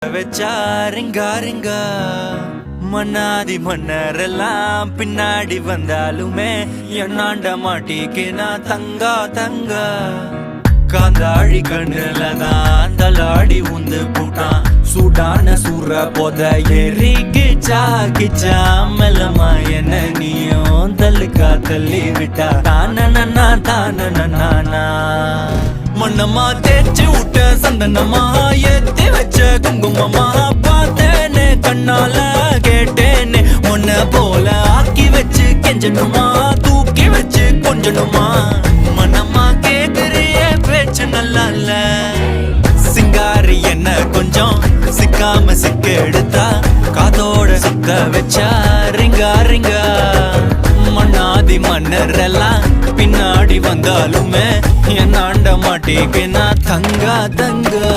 வச்சா ரிங்கா ரிங்கா மன்னாதி மன்னரெல்லாம் பின்னாடி வந்தாலுமே என்னாண்ட மாட்டிக்கு நான் தங்கா தங்கா காந்தாழி கண்ணுலதான் தலாடி உந்து போட்டான் சூடான சூற போத ஏறி கிச்சா கிச்சா மெல்லமா என்ன நீயும் தள்ளுக்கா தள்ளி விட்டா தான மண்ணம்மா தேய்ச்சி விட்ட சந்தனமா ஏத்தி வச்ச குங்குமமா பார்த்தேனே கண்ணால கேட்டேனே உன்ன போல ஆக்கி வச்சு கெஞ்சணுமா தூக்கி வச்சு கொஞ்சணுமா மனமா கேக்குறிய பேச்சு நல்லா இல்ல சிங்காரி என்ன கொஞ்சம் சிக்காம சிக்க எடுத்தா காதோட சுத்த வச்சா ரிங்கா ரிங்கா மண்ணாதி மன்னரெல்லாம் பின்னாடி வந்தாலுமே என்னாண்ட மாட்டேக்கு நான் தங்கா தங்கா